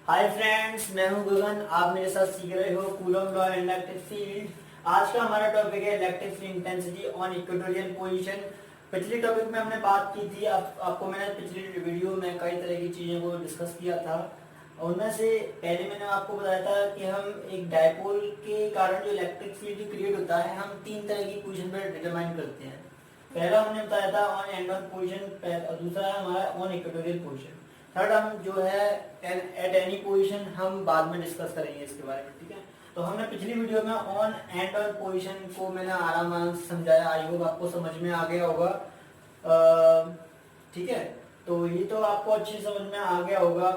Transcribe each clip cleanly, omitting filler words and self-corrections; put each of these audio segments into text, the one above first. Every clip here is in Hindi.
हाय फ्रेंड्स, मैं हूं गगन। आप मेरे साथ सीख रहे हो Coulomb law and electric field. आज का हमारा टॉपिक है electric field intensity on equatorial position. पिछले टॉपिक में हमने बात की थी, आपको मैंने पिछली वीडियो में कई तरह की चीज़ों को डिस्कस किया था। उनमें से पहले मैंने आपको बताया था कि हम एक डायपोल के कारण जो इलेक्ट्रिक फील्ड क्रिएट होता है, हम तीन तरह की पोजीशन पर डिटरमाइन करते हैं। पहला हमने बताया था ऑन एंड ऑन पोजीशन, दूसरा है हमारा ऑन इक्वेटोरियल पोजीशन। थर्ड हम जो है एट एनी पोजीशन हम बाद में डिस्कस करेंगे इसके बारे में, ठीक है। तो हमने पिछली वीडियो में ऑन एंड ऑन पोजीशन को मैंने आराम से समझाया। आई होप आपको समझ में आ गया होगा, ठीक है। तो ये तो आपको अच्छी समझ में आ गया होगा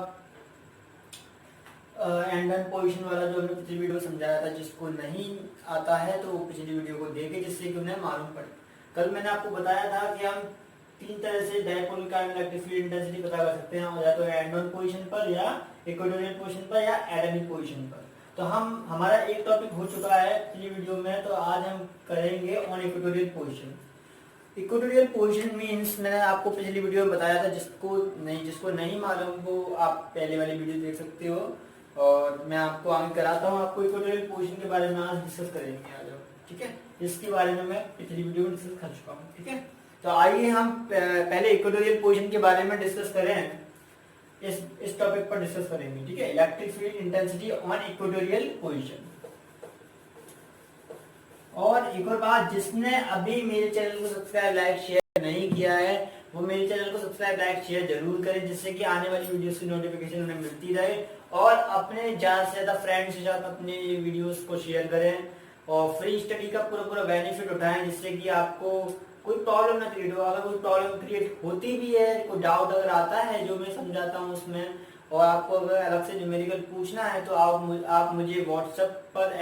एंड ऑन पोजीशन वाला जो हमने पिछली वीडियो समझाया था। जिसको नहीं आता है तो पिछली वीडियो को देखे, जिससे कि उन्हें मालूम पड़े। कल मैंने आपको बताया था कि हम तीन तरह से डायपोल का इलेक्ट्रिक फील्ड इंटेंसिटी पता कर सकते हैं, या तो एंड ऑन पोजीशन पर, या इक्वेटोरियल पोजीशन पर, या एट एनी पोजीशन पर। तो हमारा एक टॉपिक हो चुका है पिछली वीडियो में, तो आज हम करेंगे on equatorial position. Equatorial position means मैंने आपको पिछली वीडियो में बताया था। जिसको नहीं मालूम वो आप पहले वाली वीडियो देख सकते हो, और मैं आपको आगे कराता हूँ। आपको इक्वेटोरियल पोजीशन के बारे में आज डिस्कस करेंगे आज, ठीक है। इसके बारे में मैं पिछली वीडियो में डिस्कस कर चुका हूँ, ठीक है। तो आइए हम पहले इक्वेटोरियल पोजीशन के बारे में डिस्कस करें। इस टॉपिक पर डिस्कस करेंगे, ठीक है। Electric field intensity on equatorial position. और एक और बात, जिसने अभी मेरे चैनल को सब्सक्राइब लाइक शेयर नहीं किया है, वो मेरे चैनल को सब्सक्राइब लाइक शेयर जरूर करें, जिससे कि आने वाली वीडियोस की नोटिफिकेशन उन्हें मिलती रहे। और अपने ज्यादा से ज्यादा फ्रेंड्स के साथ अपने वीडियोस को शेयर करें, और फ्री स्टडी का पूरा बेनिफिट उठाएं, जिससे कि आपको कोई प्रॉब्लम ना क्रिएट हो। अगर कोई प्रॉब्लम क्रिएट होती भी है, कोई डाउट अगर आता है जो मैं समझाता हूँ उसमें, और आपको अगर अलग से न्यूमेरिकल पूछना है, तो आप मुझे व्हाट्सएप पर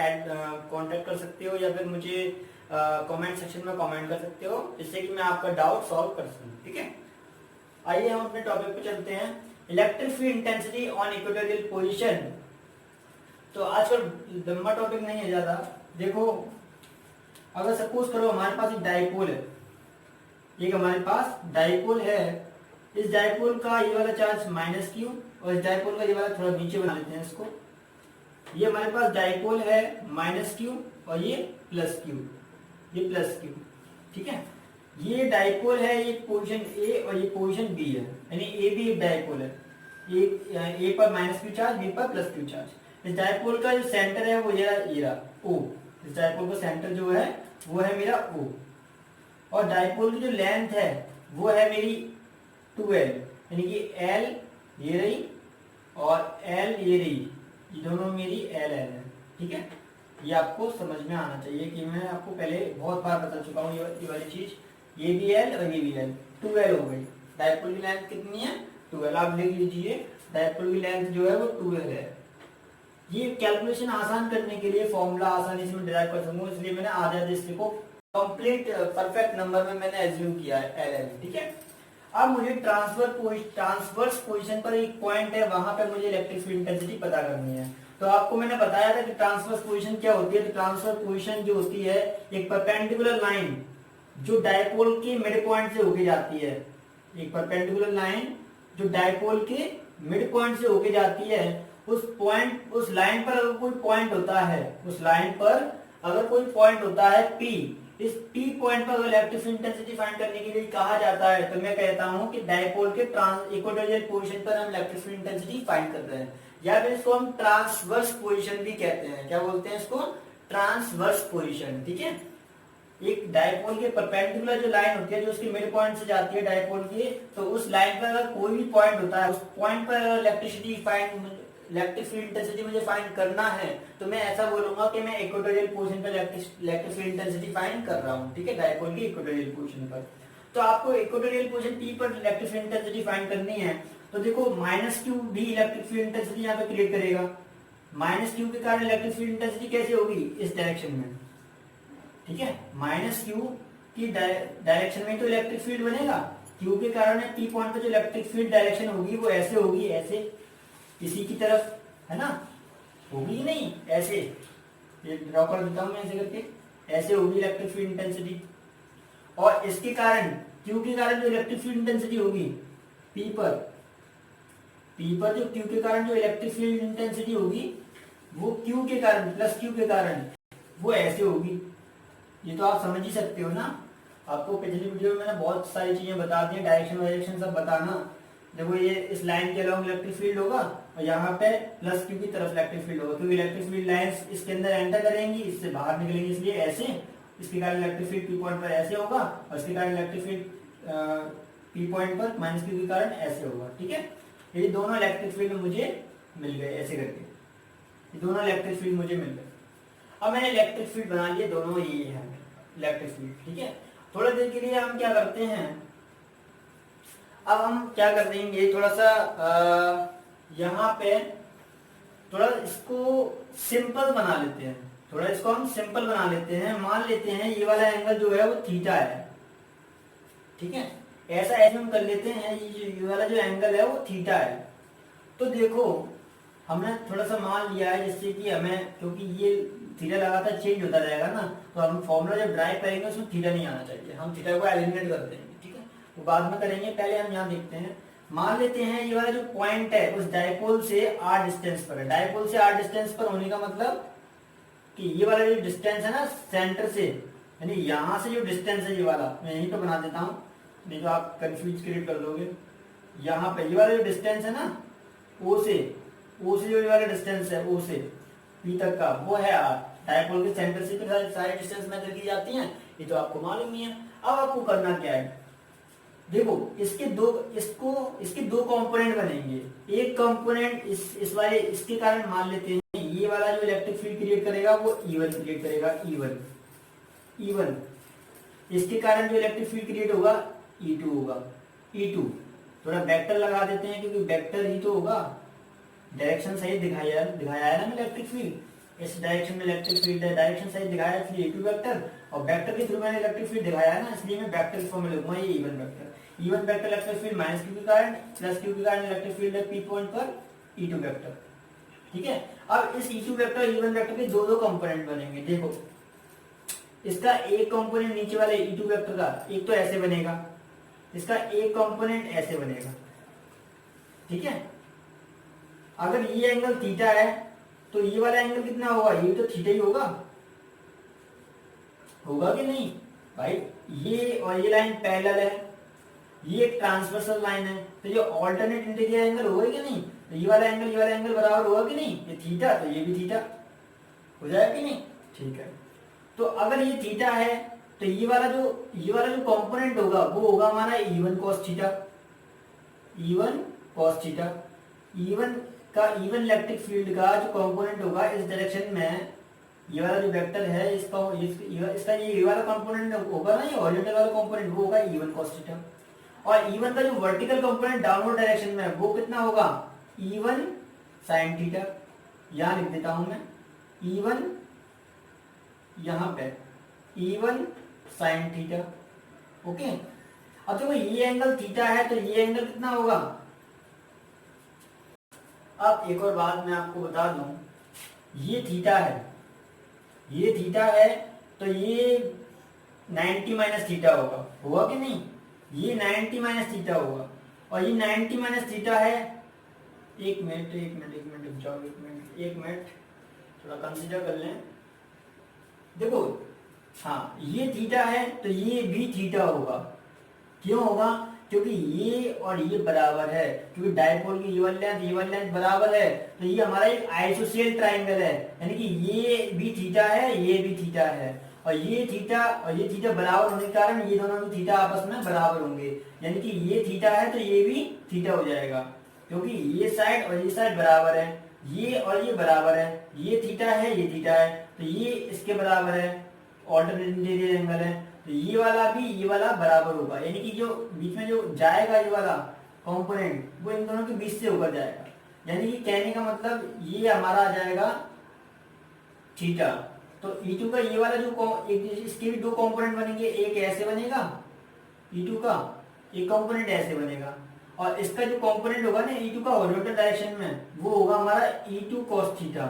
कांटेक्ट कर सकते हो, या फिर मुझे कमेंट सेक्शन में कमेंट कर सकते हो, जिससे कि मैं आपका डाउट सॉल्व कर सकूं, ठीक है। आइए हम अपने टॉपिक पे चलते हैं, electric field intensity on equatorial position. तो आजकल लंबा टॉपिक नहीं है ज्यादा। देखो, अगर सपोज करो हमारे पास एक डायपोल है, एक हमारे पास डायपोल है। इस डायपोल का ये वाला चार्ज माइनस क्यू, और इस डायपोल का ये वाला थोड़ा नीचे बना लेते हैं इसको। ये हमारे पास डायपोल है माइनस क्यू, और ये प्लस क्यू, ये प्लस क्यू, ठीक है। ये डायपोल है, ये पोजीशन ए और ये पोजीशन बी है, यानी ए भी एक डायपोल है। ए पर माइनस क्यू चार्ज, बी पर प्लस क्यू चार्ज। इस डायपोल का जो सेंटर है वो ये रहा ओ। इस डायपोल का सेंटर जो है वो है मेरा ओ, और डायपोल की जो लेंथ है वो है मेरी 2l, यानी कि l ये रही और l ये रही, ये दोनों मेरी l है, ठीक है। ये आपको समझ में आना चाहिए कि मैं आपको पहले बहुत बार बता चुका हूँ ये वाली चीज। ये भी l और ये भी l, 2l हो गई। डायपोल की लेंथ कितनी है? 2l। आप लिख लीजिए, डायपोल की लेंथ जो है वो 2l है। ये कैलकुलेशन आसान करने के लिए फॉर्मूला आसानी से मैं डिराइव कर सकूँ, इसलिए मैंने आधे हिस्से को कंप्लीट परफेक्ट नंबर में मैंने एज्यूम किया है, एल, ठीक है। अब मुझे ट्रांसवर्स पोजीशन पर एक पॉइंट है, वहां पर मुझे इलेक्ट्रिक फील्ड इंटेंसिटी पता करनी है। तो आपको मैंने बताया था कि ट्रांसवर्स पोजीशन क्या होती है। तो ट्रांसवर्स पोजीशन जो होती है, एक परपेंडिकुलर लाइन जो डायपोल के मिड पॉइंट से होके जाती है। एक परपेंडिकुलर लाइन जो डायपोल के मिड पॉइंट से होके जाती है, उस लाइन पर अगर कोई पॉइंट होता है, उस लाइन पर अगर कोई पॉइंट होता है P, इस P पॉइंट पर अगर इलेक्ट्रिक फील्ड इंटेंसिटी फाइंड करने के लिए कहा जाता है, तो मैं कहता हूं कि डायपोल के इक्वेटोरियल पोजीशन पर हम इलेक्ट्रिक फील्ड इंटेंसिटी फाइंड कर रहे हैं, या फिर इसको हम ट्रांसवर्स पोजीशन भी कहते हैं। क्या बोलते हैं इसको? ट्रांसवर्स पोजीशन, ठीक है। एक डायपोल के परपेंडिकुलर जो लाइन होती है, जो उसके मिड पॉइंट से जाती है डायपोल की, तो उस लाइन पर अगर कोई भी पॉइंट होता है, उस पॉइंट पर इलेक्ट्रिक फील्ड इंटेंसिटी मुझे फाइंड करना है, तो मैं ऐसा बोलूंगा कि मैं इक्वेटोरियल पोजीशन पर इलेक्ट्रिक फील्ड इंटेंसिटी फाइंड कर रहा हूं, ठीक है, डायपोल की इक्वेटोरियल पोजीशन पर। तो आपको इक्वेटोरियल पोजीशन P पर इलेक्ट्रिक फील्ड इंटेंसिटी फाइंड करनी है। तो देखो, माइनस क्यू भी इलेक्ट्रिक फील्ड इंटेंसिटी यहाँ पे क्रिएट करेगा। माइनस क्यू के कारण इलेक्ट्रिक फील्ड इंटेंसिटी कैसे होगी? इस डायरेक्शन में, ठीक है। माइनस क्यू की डायरेक्शन में तो इलेक्ट्रिक फील्ड बनेगा। क्यू के कारण P पॉइंट पर जो इलेक्ट्रिक फील्ड डायरेक्शन होगी वो ऐसे होगी, ऐसे इसी की तरफ, है ना। होगी नहीं, ऐसे, ये ड्रॉ कर देता हूं मैं ऐसे करके, ऐसे होगी इलेक्ट्रिक फील्ड इंटेंसिटी। और इसके कारण, क्यू के कारण जो इलेक्ट्रिक फील्ड इंटेंसिटी होगी P पर, पी पर जो क्यू के कारण जो इलेक्ट्रिक फील्ड इंटेंसिटी होगी वो क्यू के कारण प्लस क्यू के कारण वो ऐसे होगी। ये तो आप समझ ही सकते हो ना। आपको पिछली वीडियो में मैंने बहुत सारी चीजें बता दी, डायरेक्शन वायरेक्शन सब बताना। देखो ये इस लाइन के अलॉन्ग इलेक्ट्रिक फील्ड होगा और यहाँ पे प्लस क्यू की तरफ इलेक्ट्रिक फील्ड होगा, क्योंकि इलेक्ट्रिक फील्ड लाइंस इसके अंदर एंटर करेंगी, इससे बाहर निकलेंगी, इसलिए ऐसे। इसके कारण इलेक्ट्रिक फील्ड पी पॉइंट पर ऐसे होगा और इसके कारण इलेक्ट्रिक फील्ड पी पॉइंट पर माइनस क्यू के कारण ऐसे होगा। ठीक है, ये दोनों इलेक्ट्रिक फील्ड मुझे मिल गए ऐसे करके, ये दोनों इलेक्ट्रिक फील्ड मुझे मिल गए। अब मैंने इलेक्ट्रिक फील्ड बना लिए दोनों, ये है इलेक्ट्रिक फील्ड। ठीक है, थोड़ा देर के लिए हम क्या करते हैं, अब हम क्या कर देंगे, थोड़ा सा यहाँ पे थोड़ा इसको सिंपल बना लेते हैं, थोड़ा इसको हम सिंपल बना लेते हैं। मान लेते हैं ये वाला एंगल जो है वो थीटा है। ठीक है, ऐसा एज्यूम कर लेते हैं ये वाला जो एंगल है वो थीटा है। तो देखो हमने थोड़ा सा मान लिया है जिससे कि हमें, क्योंकि ये थीटा लगातार चेंज होता रहेगा ना, तो हम फॉर्मूला जब ड्राइव करेंगे उसमें थीटा नहीं आना चाहिए, हम थीटा को एलिमिनेट कर देंगे। ठीक है, वो बाद में करेंगे, पहले हम यहाँ देखते हैं। मान लेते हैं ये वाला जो पॉइंट है उस डायपोल से आर डिस्टेंस पर है। डायपोल से आर डिस्टेंस पर होने का मतलब कि ये वाला जो डिस्टेंस है ना सेंटर से, यानी यहाँ से जो डिस्टेंस है ये वाला, मैं यहीं पे बना देता हूँ, नहीं तो आप कंफ्यूज क्रिएट कर दोगे। यहाँ पे ये वाला जो डिस्टेंस है ना ओ से जो ये वाला डिस्टेंस है ओ से पी तक का, वो है आर। डायपोल के सेंटर से तो सारी डिस्टेंस मेजर की जाती हैं, ये तो आपको मालूम ही है। अब आपको करना क्या है, देखो इसके दो कंपोनेंट बनेंगे। एक कंपोनेंट इस वाले इसके कारण मान लेते हैं ये वाला जो इलेक्ट्रिक फील्ड क्रिएट करेगा वो E1 क्रिएट करेगा, E1। इसके कारण जो इलेक्ट्रिक फील्ड क्रिएट होगा E2 होगा, E2। थोड़ा वेक्टर लगा देते हैं क्योंकि वेक्टर ही तो होगा, डायरेक्शन सही दिखाया है ना इलेक्ट्रिक फील्ड, इस डायरेक्शन में इलेक्ट्रिक फील्ड है, डायरेक्शन सही दिखाया है इसलिए E2 वेक्टर, और वेक्टर के थ्रू मैंने इलेक्ट्रिक फील्ड दिखाया है ना, इसलिए मैं वेक्टर की फॉर्म में लिखूंगा ये E1 vector. E1 vector electric field minus Q के कारण प्लस क्यू के कारण इलेक्ट्रिक फील्ड है पी पॉइंट पर E2 वेक्टर। ठीक है, अब इस E2 वेक्टर E1 वेक्टर के दो कंपोनेंट बनेंगे। देखो इसका एक कंपोनेंट नीचे वाले E2 वेक्टर का एक तो ऐसे बनेगा, इसका एक कंपोनेंट ऐसे बनेगा। ठीक है, अगर ये एंगल थीटा है तो ये वाला एंगल कितना होगा, ये तो थीटा ही होगा कि नहीं भाई। ये और ये लाइन पैरेलल है, ये एक ट्रांसवर्सल लाइन है, तो ये ऑल्टरनेट इंटीरियर एंगल होगा कि नहीं, तो ये वाला एंगल बराबर होगा कि नहीं, ये थीटा तो ये भी थीटा हो जाएगा कि नहीं। ठीक है, तो अगर ये थीटा है तो ये वाला जो कंपोनेंट होगा वो होगा हमारा E1 cos theta, E1 cos theta. E1 electric field का जो कंपोनेंट होगा इस डायरेक्शन में, ये वाला जो वेक्टर है इसका ये वाला कंपोनेंट होगा ना, ये हॉरिजॉन्टल वाला कंपोनेंट वो होगा E1 cos थीटा। और E1 का जो वर्टिकल कंपोनेंट डाउनवर्ड डायरेक्शन में वो कितना होगा, E1 sin थीटा। यहां लिख देता हूं मैं E1, यहां पे E1 sin थीटा। ओके, अब देखो ये एंगल थीटा है तो ये एंगल कितना होगा। अब एक और बात मैं आपको बता दूं, ये थीटा है तो ये 90 माइनस थीटा होगा कि नहीं, ये 90 माइनस थीटा होगा, और ये 90 माइनस थीटा है। एक मिनट थोड़ा कंसीडर कर लें। देखो हाँ, ये थीटा है तो ये भी थीटा होगा। क्यों होगा, क्योंकि ये और ये बराबर है, क्योंकि डायपोल की ये वाली लेंथ बराबर है, तो ये हमारा एक आइसोसेल ट्राइंगल है, यानी कि ये भी थीटा है, ये भी थीटा है, और ये थीटा बराबर होने के कारण ये दोनों भी थीटा आपस में बराबर होंगे, यानी कि ये थीटा है तो ये भी थीटा हो जाएगा, क्योंकि ये साइड और ये साइड बराबर है, ये और ये बराबर है, ये थीटा है ये थीटा है, तो ये इसके बराबर है, ऑल्टरनेट इंटीरियर एंगल है, तो ये वाला भी ये वाला बराबर होगा, यानी कि जो बीच में जो जाएगा ये वाला कंपोनेंट वो इन दोनों के बीच से होकर जाएगा, यानी कि कहने का मतलब ये हमारा आ जाएगा थीटा। तो E2 का ये वाला जो इसके भी दो कंपोनेंट बनेंगे, एक ऐसे बनेगा E2 का, एक कंपोनेंट ऐसे बनेगा, और इसका जो कंपोनेंट होगा ना E2 का हॉरिजॉन्टल डायरेक्शन में वो होगा हमारा E2 cos थीटा।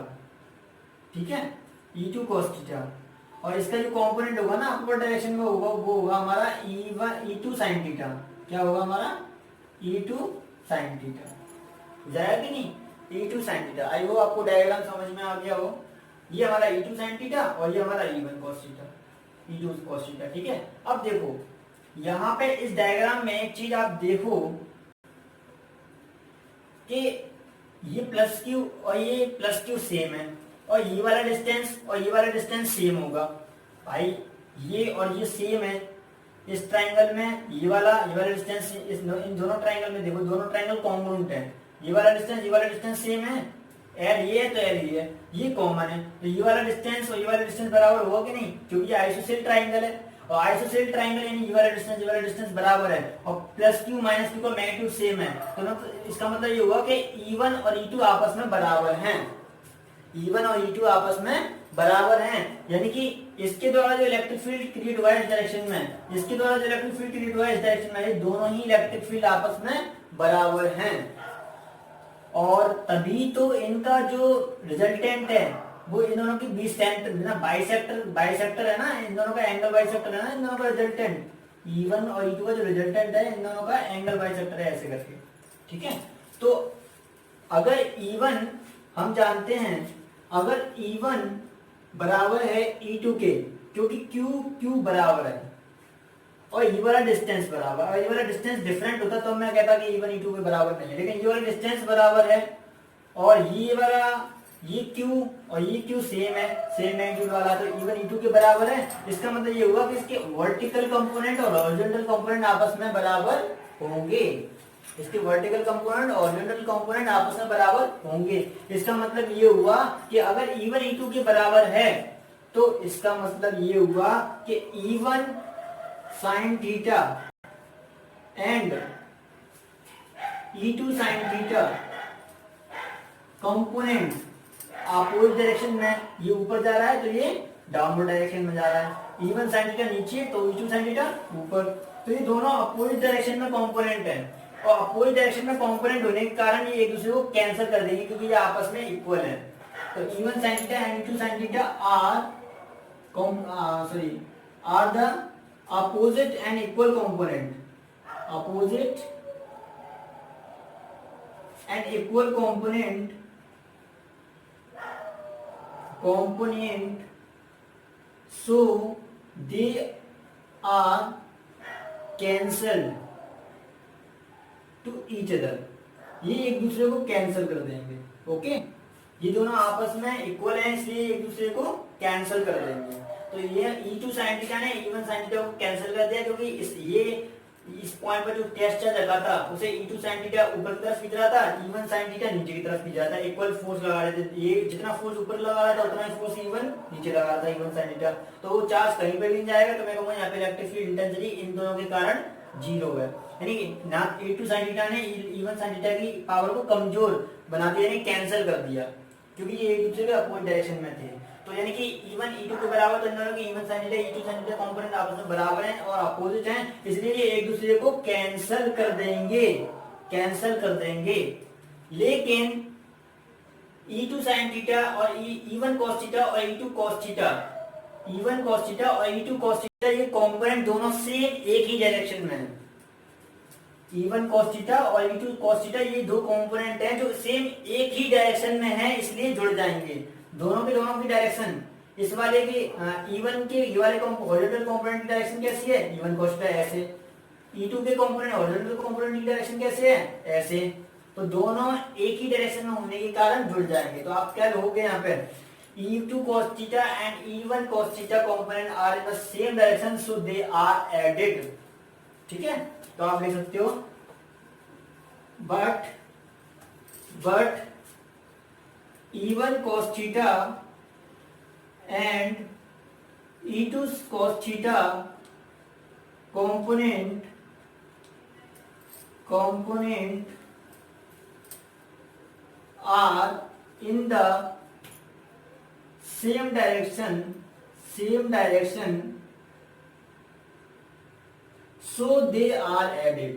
ठीक है, E2 cos थीटा, और इसका जो कंपोनेंट होगा ना अपवर्ड डायरेक्शन में होगा वो होगा हमारा E2 sin थीटा। क्या होगा हमारा E2 sin थीटा। जाएगा कि नहीं, E2 sin theta. I hope आपको डायग्राम समझ में आ गया हो। ये हमारा E2 sin थीटा और ये हमारा E1 cos theta, E2 cos theta, ठीक है। अब देखो यहाँ पे इस डायग्राम में एक चीज आप देखो कि ये प्लस क्यू और ये प्लस क्यू सेम है, और ये वाला डिस्टेंस और ये वाला डिस्टेंस सेम होगा भाई, ये और ये सेम है। इस ट्रायंगल में ये वाला डिस्टेंस, इन दोनों ट्रायंगल में देखो, दोनों ट्रायंगल कॉन्ग्रुएंट है। ये वाला डिस्टेंस सेम है, एल ये है तो एल ये कॉमन है, तो ये वाला डिस्टेंस और ये वाला डिस्टेंस बराबर होगा कि नहीं, क्योंकि ये आइसोसेल ट्रायंगल है, और आइसोसेल ट्रायंगल यानी ये वाला डिस्टेंस बराबर है, और प्लस क्यू माइनस क्यू का मैग्नीट्यूड सेम है, तो इसका मतलब ये हुआ कि E1 और E2 आपस में बराबर हैं। E1 और E2 आपस में बराबर हैं, यानी कि इसके द्वारा जो इलेक्ट्रिक फील्ड क्रिएट हुआ है इस डायरेक्शन में, इसके द्वारा जो इलेक्ट्रिक फील्ड क्रिएट हुआ है इस डायरेक्शन में, ये दोनों ही इलेक्ट्रिक फील्ड आपस में बराबर हैं, और तभी तो इनका जो रिजल्टेंट है वो इन दोनों के बीच ना बाइसेक्टर है ना, इन दोनों का एंगल बाइसेक्टर है ना, इन दोनों का रिजल्टेंट E1 और E2 का जो रिजल्टेंट है इन दोनों का एंगल बाइसेक्टर है, ऐसे करके, ठीक है। तो अगर E1 हम जानते हैं, अगर E1 बराबर है E2 के, क्योंकि Q बराबर है और ये वाला डिस्टेंस बराबर, और ये वाला डिस्टेंस डिफरेंट होता तो मैं कहता कि E1 E2 के बराबर नहीं है, लेकिन ये वाला डिस्टेंस बराबर है, और ये Q और ये Q सेम है, सेम मैग्नीट्यूड वाला, तो E1 E2 के बराबर है। इसका मतलब ये हुआ कि इसके वर्टिकल कंपोनेंट और हॉरिजॉन्टल कंपोनेंट आपस में बराबर होंगे, इसके वर्टिकल कंपोनेंट और हॉरिजॉन्टल कंपोनेंट आपस में बराबर होंगे। इसका मतलब ये हुआ कि अगर E1 E2 के बराबर है तो इसका मतलब ये हुआ कि E1 sin theta and E2 sin theta component opposite direction में, ये ऊपर जा रहा है तो ये डाउनवर्ड डायरेक्शन में जा रहा है। E1 sin थीटा नीचे तो E2 sin थीटा ऊपर, तो ये दोनों अपोजिट डायरेक्शन में कंपोनेंट है, और अपोजिट डायरेक्शन में कंपोनेंट होने के कारण ये एक दूसरे को कैंसिल कर देंगे क्योंकि ये आपस में इक्वल है। तो E1 sin theta and E2 sin theta are the opposite and equal component, opposite and equal component so they are cancelled to each other, ये एक दूसरे को कैंसिल कर देंगे, ओके। ये दोनों आपस में इक्वल हैं इसलिए एक दूसरे को कैंसिल कर देंगे। तो ये E2 sin थीटा ने E1 sin थीटा को कैंसिल कर दिया, क्योंकि इस पॉइंट पर जो टेस्ट चार्ज लगा था उसे E2 sin थीटा ऊपर की तरफ खींच रहा था, E1 sin थीटा नीचे की तरफ खींच रहा था, इक्वल फोर्स लगा रहे थे, ये जितना फोर्स ऊपर लगा रहा था उतना ही फोर्स E1 नीचे लगा रहा था, E1 sin थीटा। तो वो चार्ज कहीं पे भी नहीं जाएगा, तो मैं कहूंगा यहाँ पे इलेक्ट्रिक फील्ड इंटेंसिटी इन दोनों के कारण 0 है, यानी ना E2 sin थीटा ने E1 sin थीटा की पावर को कमजोर बना दिया, यानी कैंसिल कर दिया, क्योंकि ये एक दूसरे के अपोजिट डायरेक्शन में थे। तो यानी कि E1 E2 के बराबर, तो इन दोनों के E1 sin theta E2 sin theta component आपस में बराबर हैं और अपोजिट हैं, इसलिए ये एक दूसरे को कैंसिल कर देंगे। लेकिन E2 sin थीटा और E1 cos थीटा और E2 cos theta, E1 cos theta और E2 cos थीटा, ये कंपोनेंट दोनों सेम एक ही डायरेक्शन में है। E1 cos थीटा और E2 cos थीटा, ये दो कंपोनेंट हैं जो सेम एक ही डायरेक्शन में हैं, इसलिए जुड़ जाएंगे। दोनों की डायरेक्शन, इस वाले की E1 के ये वाले हॉरिजॉन्टल कंपोनेंट की डायरेक्शन कैसी है, E1 cos थीटा ऐसे, E2 के कंपोनेंट हॉरिजॉन्टल कंपोनेंट की डायरेक्शन कैसे है, ऐसे। तो दोनों एक ही डायरेक्शन में होने के कारण जुड़ जाएंगे। तो आप क्या लोगे यहाँ पे, E2 cos theta and E1 cos theta component are in the same direction, so they are added, ठीक है। तो आप लिख सकते हो but E1 cos theta and E2 cos theta component are in the same direction, so they are added,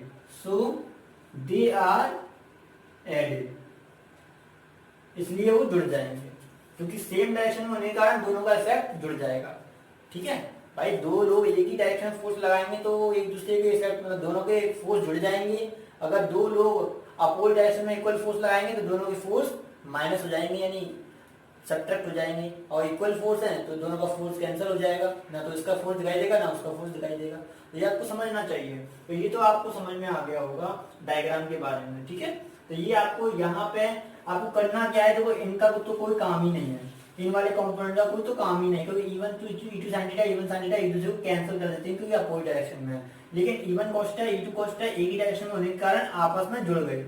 इसलिए वो जुड़ जाएंगे, क्योंकि सेम डायरेक्शन में होने के कारण दोनों का इफेक्ट जुड़ जाएगा, ठीक है भाई। दो लोग एक ही डायरेक्शन फोर्स लगाएंगे तो एक दूसरे के इफेक्ट, मतलब दोनों के फोर्स जुड़ जाएंगे। अगर दो लोग अपोजिट डायरेक्शन में इक्वल फोर्स लगाएंगे तो दोनों के फोर्स माइनस हो जाएंगे, यानी सब्ट्रैक्ट हो जाएंगे, और इक्वल फोर्स है तो दोनों का फोर्स कैंसिल हो जाएगा, ना तो इसका फोर्स दिखाई देगा ना उसका फोर्स दिखाई देगा। तो ये आपको समझना चाहिए। तो ये तो आपको समझ में आ गया होगा डायग्राम के बारे में, ठीक है। तो ये आपको यहाँ पे आपको करना क्या है, देखो इनका तो कोई काम ही नहीं है, इन वाले कंपोनेंट का कोई तो काम ही नहीं, क्योंकि E1 to E2 sin theta E1 sin theta एक दूसरे को कैंसिल कर देते हैं क्योंकि अपोजिट डायरेक्शन में है। लेकिन E1 cos theta E2 cos theta एक ही डायरेक्शन में होने के कारण आपस में जुड़ गए,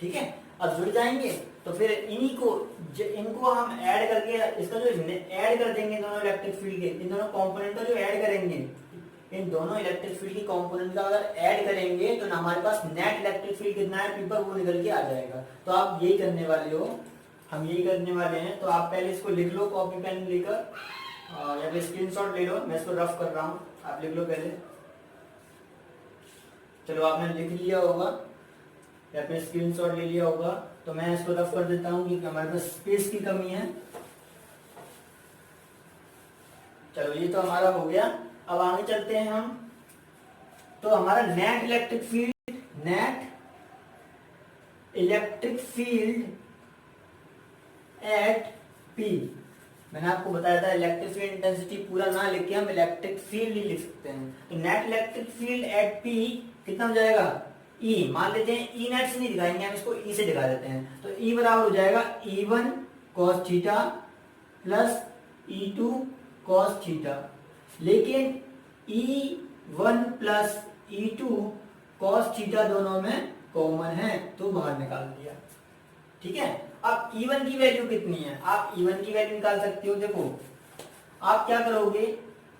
ठीक है। अब जुड़ जाएंगे तो फिर इन्हीं को इनको हम ऐड करके इसका जो ऐड कर देंगे दोनों इलेक्ट्रिक फील्ड के, इन दोनों कंपोनेंट का जो ऐड करेंगे, इन दोनों इलेक्ट्रिक फील्ड की कंपोनेंट का अगर ऐड करेंगे तो हमारे पास नेट इलेक्ट्रिक फील्ड कितना है पेपर वो निकल के आ जाएगा। तो आप यही करने वाले हो, हम यही करने वाले हैं। तो आप पहले इसको लिख लो कॉपी पेन लेकर या फिर स्क्रीनशॉट ले लो, मैं इसको रफ कर रहा हूँ, आप लिख लो पहले। चलो आपने लिख लिया होगा या फिर स्क्रीनशॉट ले लिया होगा, तो मैं इसको रफ कर देता हूँ क्योंकि हमारे पास स्पेस की कमी है। चलो ये तो हमारा हो गया। अब आगे चलते हैं हम। तो हमारा net electric field at P, मैंने आपको बताया था इलेक्ट्रिक फील्ड इंटेंसिटी पूरा ना लिख के हम इलेक्ट्रिक फील्ड ही लिख सकते हैं। तो net electric field at P कितना हो जाएगा, E, मान लेते हैं E नेट से नहीं दिखाएंगे हम इसको, E से दिखा देते हैं। तो E बराबर हो जाएगा E1 cos theta plus E2 cos theta, लेकिन E1 plus E2 cos theta दोनों में कॉमन है तो बाहर निकाल दिया, ठीक है। अब E1 की वैल्यू कितनी है, आप E1 की वैल्यू निकाल सकते हो। देखो आप क्या करोगे,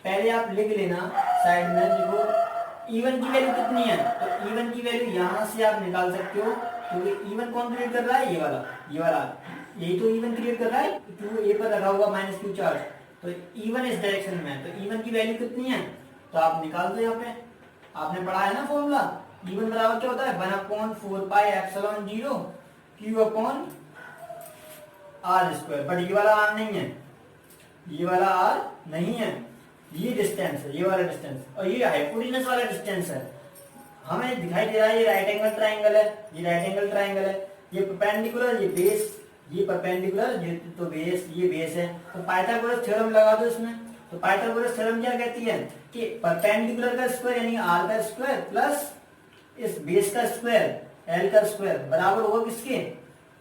पहले आप लिख लेना साइड में, देखो E1 की वैल्यू कितनी है, तो E1 की वैल्यू यहां से आप निकाल सकते हो, क्योंकि E1 कौन क्रिएट कर रहा है, ये वाला यही तो E1 क्रिएट कर रहा है, क्योंकि A पर रखा हुआ माइनस Q चार्ज, तो E1 इस डायरेक्शन में है, तो E1 की वैल्यू कितनी है, तो आप निकाल दो। यहाँ पे आपने पढ़ा है ना फॉर्मूला, E1 बराबर क्या होता है 1/4 pi epsilon 0 Q upon R square. But ये वाला R नहीं है, ये वाला R नहीं है, ये डिस्टेंस है, ये वाला डिस्टेंस, और ये हाइपोटेनस वाला डिस्टेंस है। हमें दिखाई दे रहा है ये राइट एंगल ट्राइंगल है, ये राइट एंगल ट्राइंगल है, ये परपेंडिकुलर, ये बेस, ये परपेंडिकुलर, ये तो बेस, ये बेस है। तो पाइथागोरस थ्योरम लगा दो इसमें। तो पाइथागोरस थ्योरम क्या कहती है कि परपेंडिकुलर का स्क्वायर यानी R का स्क्वायर प्लस इस बेस का स्क्वायर L का स्क्वायर बराबर होगा किसके,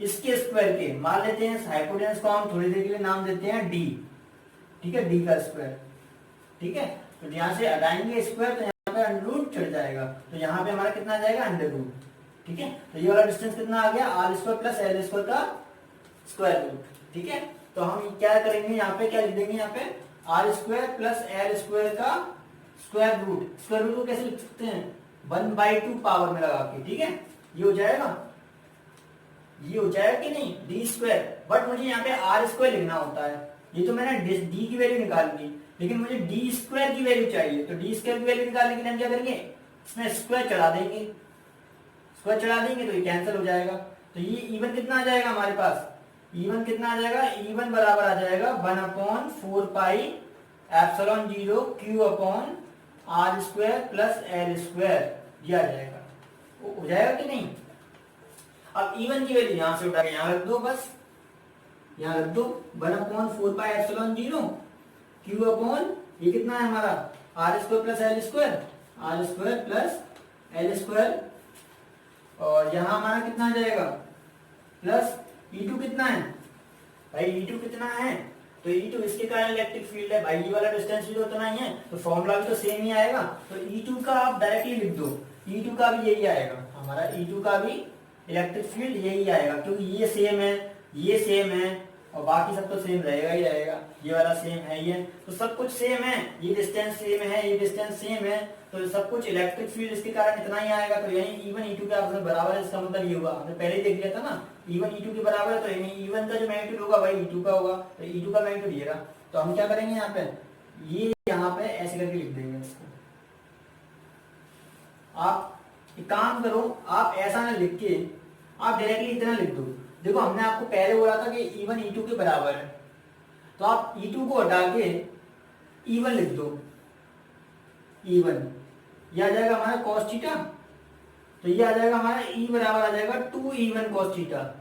इसके स्क्वायर के। मान लेते हैं हाइपोटेनस को हम थोड़ी देर के लिए नाम देते हैं D, ठीक है, D का स्क्वायर, ठीक है। तो यहाँ से हटाएंगे स्क्वायर तो यहाँ पे अंडर रूट चढ़ जाएगा, तो यहाँ पे हमारा कितना आ जाएगा अंडर रूट, ठीक है। तो ये वाला डिस्टेंस कितना आ गया R square plus L square का स्क्वायर रूट, ठीक है। तो हम क्या करेंगे, यहाँ पे क्या लिख देंगे, यहाँ पे R square plus L square का स्क्वायर रूट। स्क्वायर रूट को कैसे लिख सकते हैं 1/2 पावर में लगा के, ठीक है। ये हो जाएगा, ये हो जाएगा कि नहीं D स्क्वायर, बट मुझे यहाँ पे R स्क्वायर लिखना होता है। ये तो मैंने D की वैल्यू निकाल ली, लेकिन मुझे D स्क्वायर की वैल्यू चाहिए। तो D स्क्वायर की वैल्यू निकालने के लिए हम क्या करेंगे, इसमें स्क्वायर चढ़ा देंगे, स्क्वायर चढ़ा देंगे तो ये कैंसिल हो जाएगा। तो ये E1 कितना आ जाएगा हमारे पास, E1 कितना आ जाएगा, E1 बराबर आ जाएगा 1/4 pi epsilon 0 Q upon R square plus L square, ये आ जाएगा, हो जाएगा कि नहीं। अब E1 की वैल्यू यहां से उठा के यहां रख दो, बस यहां रख दो 1/4 पाई एप्सिलॉन 0 Q अपॉन ये कितना है हमारा R square plus L square, R square plus L square, और यहां हमारा कितना आ जाएगा प्लस E2 कितना है भाई, E2 कितना है, तो E2 इसके कारण इलेक्ट्रिक फील्ड है भाई, ये वाला डिस्टेंस भी तो उतना ही है, तो फॉर्मूला भी तो सेम ही आएगा। तो E2 का आप डायरेक्टली लिख दो, E2 का भी यही आएगा, हमारा E2 का भी इलेक्ट्रिक फील्ड यही आएगा, क्योंकि ये सेम है, ये सेम है, और बाकी सब तो सेम रहेगा ही रहेगा, ये वाला सेम है ही है, तो सब कुछ सेम है, ये डिस्टेंस सेम है, ये डिस्टेंस सेम है, तो सब कुछ इलेक्ट्रिक फील्ड इसके कारण इतना ही आएगा। तो यानी E1 E2 के आपस में बराबर है, इसका मतलब ये होगा, हमने पहले ही देख लिया था ना, E1 E2 के बराबर है, तो यानी E1 का जो मैग्नीट्यूड होगा वही E2 का होगा, तो E2 का मैग्नीट्यूड ये रहा। तो हम क्या करेंगे यहाँ पे, ये यहाँ पे ऐसे करके लिख देंगे इसको। आप एक काम करो, आप ऐसा ना लिख के आप डायरेक्टली इतना लिख दो। देखो हमने आपको पहले बोला था कि E1 E2 के बराबर है, तो आप E2 को हटा के E1 लिख दो, E1 यह आ जाएगा हमारा cos थीटा तो ये आ जाएगा हमारा ई बराबर आ जाएगा 2E1 cos theta,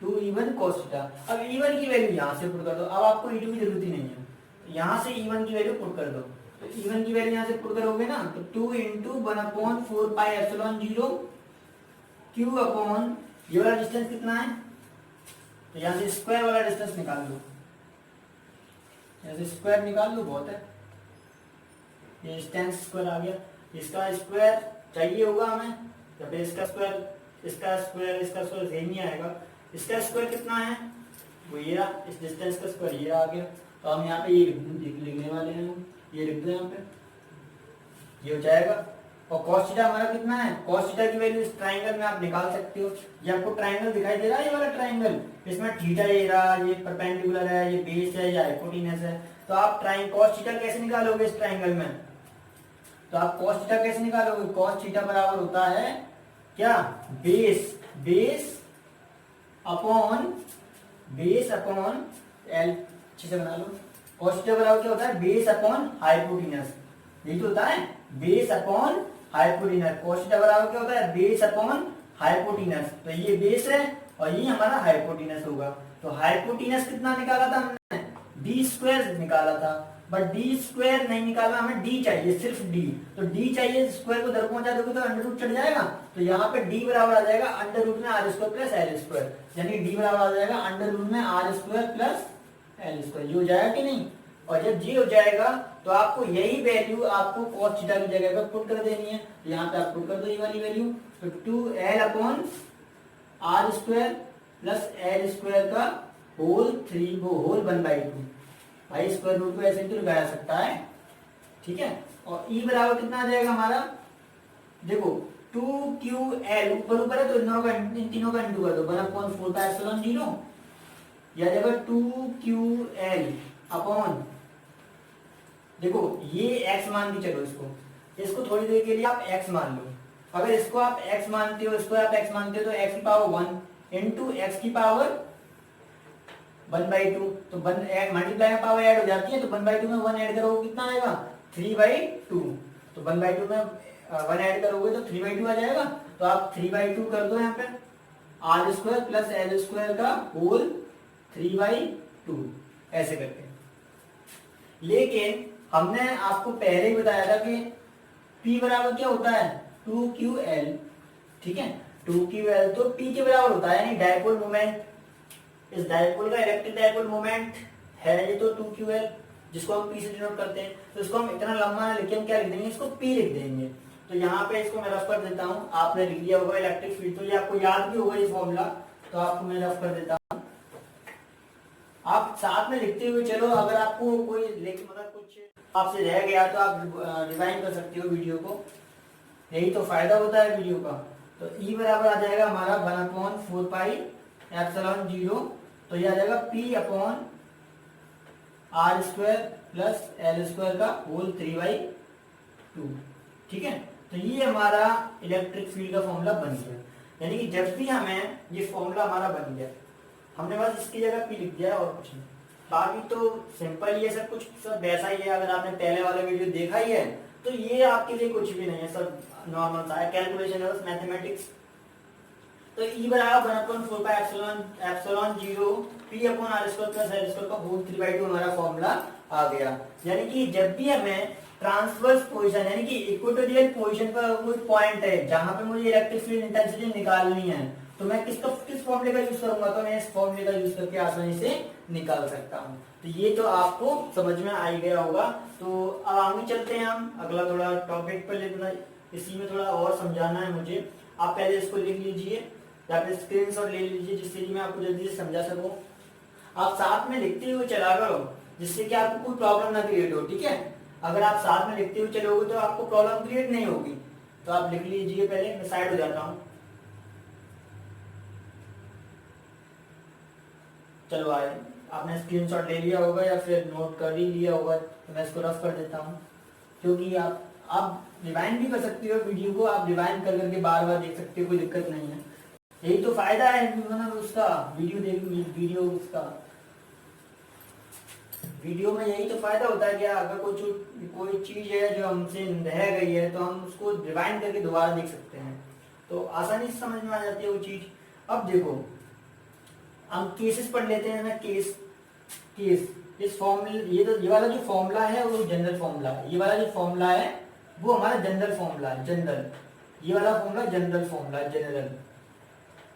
2E1 cos theta. अब E1 की वैल्यू यहाँ से पुट कर दो, अब आपको E2 की जरूरत ही नहीं है, यहाँ से E1 की वैल्यू पुट कर दो। तो E1 की वैल्यू यहाँ से पुट करोगे ना, तो 2 इंटू 1/4πε0 Q अपॉन ये वाला डिस्टेंस कितना है, तो यहाँ से स्क्वायर वाला डिस्टेंस निकाल दो, यहाँ से स्क्वायर निकाल लो, बहुत है, ये डिस्टेंस स्क्वायर आ गया। इसका स्क्वायर चाहिए होगा हमें, या फिर इसका स्क्वायर, इसका स्क्वायर, इसका स्क्वायर सही नहीं आएगा। इसका स्क्वायर कितना है, वो ये रहा, इस डिस्टेंस का स्क्वायर ये आ गया। तो हम यहाँ पे ये लिखने वाले हैं, ये लिख दो यहाँ पे, ये हो जाएगा। और cos थीटा हमारा कितना है, cos थीटा की वैल्यू इस ट्राइंगल में आप निकाल सकते हो। ये आपको ट्राइंगल दिखाई दे रहा है, ये वाला ट्राइंगल, इसमें थीटा ये रहा, ये परपेंडिकुलर है, ये बेस है, ये हाइपोटेनस है। तो आप cos थीटा कैसे निकालोगे इस ट्राइंगल में, तो आप cos थीटा कैसे निकालोगे, cos थीटा बराबर होता है क्या, बेस अपॉन एल, अच्छे से बना लो। cos थीटा बराबर क्या होता है, बेस अपॉन हाइपोटेनस, यही तो होता है, base upon hypotenuse. cos theta बराबर क्या होता है, बेस अपॉन हाइपोटेनस। तो ये बेस है और ये हमारा हाइपोटेनस होगा। तो हाइपोटेनस कितना निकाला था हमने, डी स्क्वायर निकाला था, बट डी स्क्वायर नहीं निकाला, हमें डी चाहिए, सिर्फ डी। तो डी चाहिए, स्क्वायर को इधर पहुंचा दोगे तो अंडर रूट चढ़ जाएगा, तो यहाँ पे डी बराबर आ जाएगा अंडर रूट में R square plus L square, यानी डी बराबर आ जाएगा अंडर रूट में R square plus L square. ये हो जाएगा कि नहीं, और जब ये हो जाएगा तो आपको यही वैल्यू आपको cos थीटा की जगह पर पुट कर देनी है। तो यहाँ पे आप पुट कर दो ये वाली वैल्यू, तो 2L upon R square plus L square का होल 1/2, भाई स्क्वायर रूट को ऐसे तो लगाया सकता है, ठीक है। और E बराबर कितना आ जाएगा हमारा, देखो 2QL ऊपर है तो इन तीनों का इंटू कर दो, 1/4πε0, या जाएगा 2QL अपॉन, देखो ये x मान के चलो, इसको थोड़ी देर के लिए आप x मान लो। अगर इसको आप x मानते हो, इसको आप x मानते हो, तो x की पावर 1 इंटू एक्स की पावर 1/2, तो मल्टीप्लाई में पावर ऐड हो जाती है, तो 1/2 में 1 ऐड करोगे कितना आएगा, 3/2। तो 1/2 में 1 ऐड करोगे तो 3/2 आ जाएगा। तो आप 3/2 कर दो यहाँ पे, R square plus L square का होल 3/2 ऐसे करके। लेकिन हमने आपको पहले ही बताया था कि P बराबर क्या होता है, 2QL, ठीक है। 2QL तो P के बराबर होता है, यानी डायपोल मोमेंट, इस डायपोल का इलेक्ट्रिक डायपोल मोमेंट है ये, तो 2QL, जिसको हम P से डिनोट करते हैं। तो इसको हम इतना लंबा ना लिखे, हम क्या लिख देंगे, इसको P लिख देंगे। तो यहाँ पे इसको मैं रफ कर देता हूँ, आपने लिख लिया होगा इलेक्ट्रिक फील्ड, तो ये आपको याद भी होगा ये फॉर्मूला, तो आपको मैं रफ कर देता हूँ, आप साथ में लिखते हुए चलो। अगर आपको कोई मतलब कुछ आपसे रह गया तो आप रिवाइंड कर सकते हो वीडियो को, यही तो फायदा होता है वीडियो का। तो E बराबर आ जाएगा हमारा 1/4πε0, तो ये आ जाएगा P upon R square plus L square का होल 3/2, ठीक है। तो ये हमारा इलेक्ट्रिक फील्ड का फॉर्मूला बन गया, यानी कि जब भी हमें ये फॉर्मूला हमारा बन गया, हमने बस इसकी जगह P लिख दिया और कुछ नहीं। बाकी तो सिंपल ही है, सब कुछ सब वैसा ही है। अगर आपने पहले वाला वीडियो देखा ही है तो ये आपके लिए कुछ भी नहीं है, सब नॉर्मल सा है, कैलकुलेशन है, बस मैथमेटिक्स। तो E बराबर 1/4πε0 P upon R square plus L square का होल 3/2 हमारा फॉर्मूला आ गया। यानी कि जब भी हमें ट्रांसवर्स पोजीशन, यानी कि इक्वेटोरियल पोजीशन पर कोई पॉइंट है जहां पे मुझे इलेक्ट्रिक फील्ड इंटेंसिटी निकालनी है, तो मैं किस फॉर्मूले का यूज करूंगा, तो मैं इस फॉर्मूले का यूज करके आसानी से निकाल सकता हूं। तो ये तो आपको समझ में आ गया होगा। तो अब आगे चलते हैं हम अगला थोड़ा टॉपिक पर, लेकिन इसी में थोड़ा और समझाना है मुझे। आप पहले इसको लिख लीजिए या फिर स्क्रीनशॉट ले लीजिए, जिससे कि मैं आपको जल्दी से समझा सकूं। आप साथ में लिखते हुए चला करो, जिससे कि आपको कोई प्रॉब्लम ना क्रिएट हो, ठीक है। अगर आप साथ में लिखते हुए चलोगे तो आपको प्रॉब्लम क्रिएट नहीं होगी। तो आप लिख लीजिए, पहले मैं साइड हो जाता हूँ। चलो आए, आपने स्क्रीनशॉट ले लिया होगा या फिर नोट कर ही लिया होगा, तो मैं इसको रफ कर देता हूँ, क्योंकि आप रिवाइंड भी कर सकते हो वीडियो को, आप रिवाइंड कर करके बार बार देख सकते हो, कोई दिक्कत नहीं है। यही तो फायदा है मतलब उसका, वीडियो उसका। वीडियो में यही तो फायदा होता है कि अगर कोई चीज है जो हमसे रह गई है तो हम उसको रिवाइंड करके दोबारा देख सकते हैं, तो आसानी से समझ में आ जाती है वो चीज। अब देखो हम केसेस पढ़ लेते हैं ना, केस इस फॉर्मूले, ये वाला जो फॉर्मूला है वो जनरल फॉर्मूला है, ये वाला जो फॉर्मूला है वो हमारा जनरल फॉर्मूला है, जनरल, ये वाला formula general formula,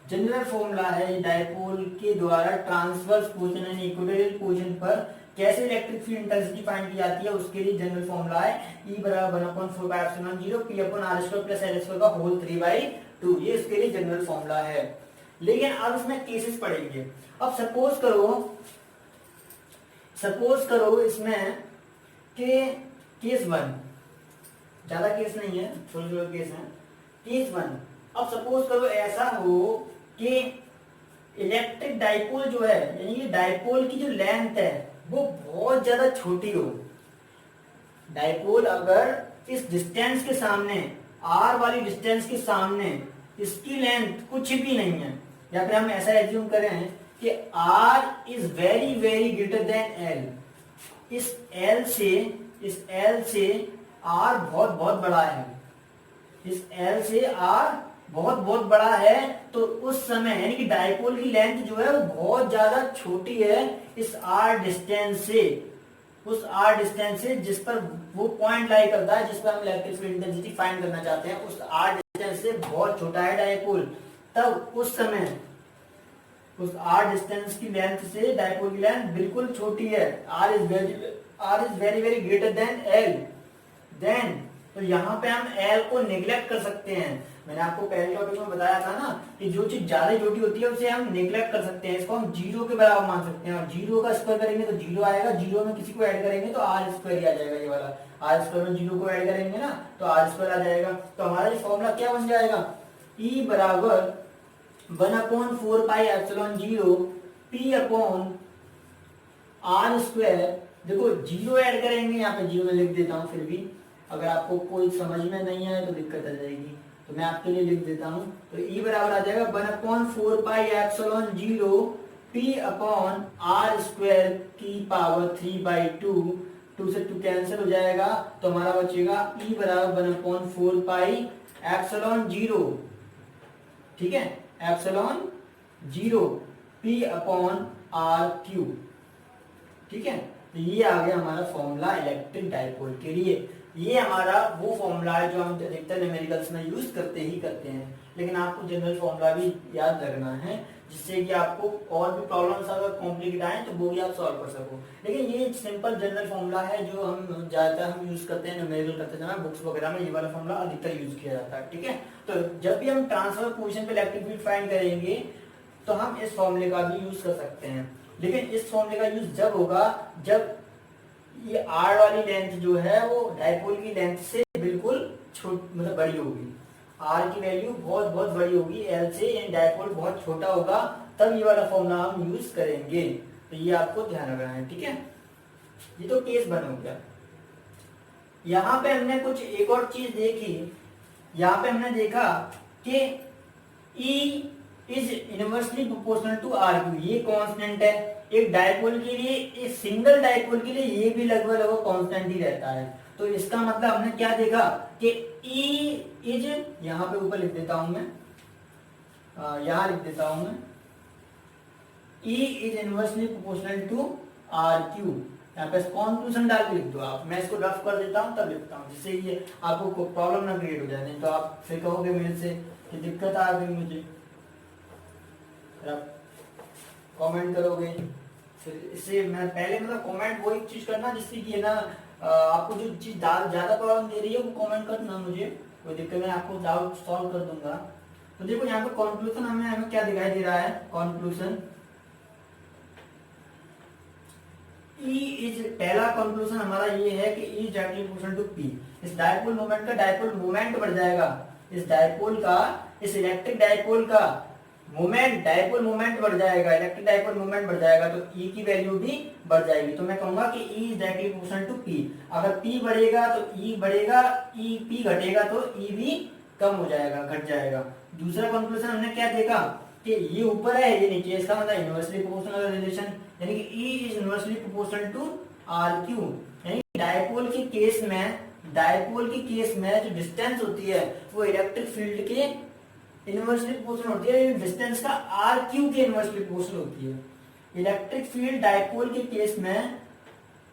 general formula है डायपोल के द्वारा transverse position and equatorial position पर कैसे इलेक्ट्रिक फील्ड इंटेंसिटी फाइंड की जाती है, उसके लिए जनरल फॉर्मूला है E बराबर 1/4πε0 P अपन r² + l² का होल 3/2, ये इसके लिए जनरल फॉर्मूला है। लेकिन अब इसमें केसेस पढ़ेंगे। अब सपोज करो इसमें कि केस 1, ज्यादा केस नहीं है, थोड़े केस हैं। केस 1, अब सपोज करो ऐसा हो कि इलेक्ट्रिक डाइपोल जो है, यानी कि डाइपोल की जो लेंथ है वो बहुत ज्यादा छोटी हो। डाइपोल अगर इस डिस्टेंस के सामने, r वाली डिस्टेंस के सामने इसकी लेंथ कुछ भी नहीं है, या फिर हम ऐसा एज्यूम करें कि r is very very greater than l, इस l से r बहुत बहुत बड़ा है, इस l से r बहुत बहुत बड़ा है, तो उस समय यानी कि डाइपोल की लेंथ जो है वो बहुत ज्यादा छोटी है इस r डिस्टेंस से, उस r डिस्टेंस से जिस पर वो पॉइंट लाई करता है, जिस पर हम इलेक्ट्रिक फील्ड इंटेंसिटी फाइंड करना चाहते हैं, उस r डिस्टेंस से बहुत छोटा है डाइपोल। तब उस समय उस r डिस्टेंस की लेंथ से डाइपोल की लेंथ बिल्कुल छोटी है, r is very very greater than l, then तो यहाँ पे हम l को नेग्लेक्ट कर सकते हैं। मैंने आपको पहले टॉपिक में बताया था ना कि जो चीज ज्यादा छोटी होती है उसे हम नेग्लेक्ट कर सकते हैं, इसको हम 0 के बराबर मान सकते हैं, और 0 का स्क्वायर करेंगे तो 0 आएगा, 0 में किसी को ऐड करेंगे तो r² ही आ जाएगा, ये वाला r² में 0 को ऐड करेंगे ना तो r² आ जाएगा। तो हमारा ये फॉर्मूला क्या बन जाएगा, E बराबर 1/4πε0 P/r²। देखो 0 ऐड करेंगे, यहाँ पे 0 में लिख देता हूँ, फिर भी अगर आपको कोई समझ में नहीं आए तो दिक्कत आ जाएगी, तो मैं आपके लिए लिख देता हूँ। तो E बराबर आ जाएगा 1/4πε0 P/r² की पावर 3/2, 2 से 2 कैंसिल हो जाएगा, तो हमारा बचेगा E बराबर 1/4πε0, ठीक है, ε0 P/r³, ठीक है। तो ये आ गया हमारा फॉर्मूला इलेक्ट्रिक डाइपोल के लिए। ये हमारा वो फॉर्मूला है जो हम अधिकतर न्यूमेरिकल्स में यूज करते हैं, लेकिन आपको जनरल फॉर्मूला भी याद रखना है, जिससे कि आपको और भी प्रॉब्लम्स अगर कॉम्प्लिकेटेड आए तो वो भी आप सॉल्व कर सको। लेकिन ये सिंपल जनरल फॉर्मूला है जो हम ज्यादातर हम यूज करते हैं न्यूमेरिकल करते समय, बुक्स वगैरह में ये वाला फॉर्मूला अधिकतर यूज किया जाता है, ठीक है। तो जब भी हम ट्रांसफर पोजीशन पे इलेक्ट्रिक फील्ड फाइंड करेंगे तो हम इस फॉर्मूले का भी यूज कर सकते हैं, लेकिन इस फॉर्मूले का यूज जब होगा जब ये r वाली लेंथ जो है वो डाइपोल की लेंथ से बिल्कुल मतलब बड़ी होगी, r की वैल्यू बहुत बहुत बड़ी होगी l से, यानी डाइपोल बहुत छोटा होगा, तब ये वाला फॉर्मूला हम यूज करेंगे। तो ये आपको ध्यान रखना है, ठीक है। ये तो केस 1 हो गया। यहाँ पे हमने कुछ एक और चीज देखी, यहाँ पे हमने देखा कि E is inversely proportional to r², ये कांस्टेंट है। एक डाइपोल के लिए, एक सिंगल डाइपोल के लिए ये भी लगभग कांस्टेंट ही रहता है। तो इसका मतलब हमने क्या देखा कि E इज, यहाँ पे ऊपर लिख देता हूं मैं, यहाँ लिख देता हूं मैं, E is inversely proportional to r³। यहाँ पे कॉन्क्लूजन डाल के लिख दो आप, मैं इसको रफ कर देता हूँ तब लिखता हूँ, जिससे ये आपको प्रॉब्लम ना क्रिएट हो जाए, नहीं तो आप फिर कहोगे मेरे से कि दिक्कत आ गई मुझे, कमेंट करोगे। फिर इससे मैं पहले मतलब कमेंट वही चीज करना जिससे कि ना आपको जो चीज ज्यादा प्रॉब्लम दे रही है वो कमेंट करना, मुझे कोई दिक्कत नहीं, आपको डाउट सॉल्व कर दूंगा। तो देखो यहाँ पे कंक्लूजन हमें क्या दिखाई दे रहा है, कंक्लूजन E इज, पहला कंक्लूजन हमारा ये है कि E is directly proportional to P। इस डाइपोल मोमेंट का डाइपोल मोमेंट बढ़ जाएगा, इस डाइपोल का, इस इलेक्ट्रिक डाइपोल का मोमेंट, डाइपोल मोमेंट बढ़ जाएगा, इलेक्ट्रिक डाइपोल मोमेंट बढ़ जाएगा, तो E की वैल्यू भी बढ़ जाएगी। तो मैं कहूंगा कि E is directly proportional to P। अगर P बढ़ेगा तो E बढ़ेगा, P घटेगा तो E भी कम हो जाएगा, घट जाएगा। दूसरा कंक्लूजन हमने क्या देखा कि ये ऊपर है ये नीचे, इसका मतलब इनवर्सली प्रोपोर्शनल रिलेशन, यानी कि E is inversely proportional to R cube, यानी डायपोल के केस में, डायपोल के केस में जो डिस्टेंस होती है वो इलेक्ट्रिक फील्ड के इनवर्सली प्रोपोर्शनल होती है, डिस्टेंस का आर क्यू के इनवर्सली प्रोपोर्शनल होती है। इलेक्ट्रिक फील्ड डायपोल के केस में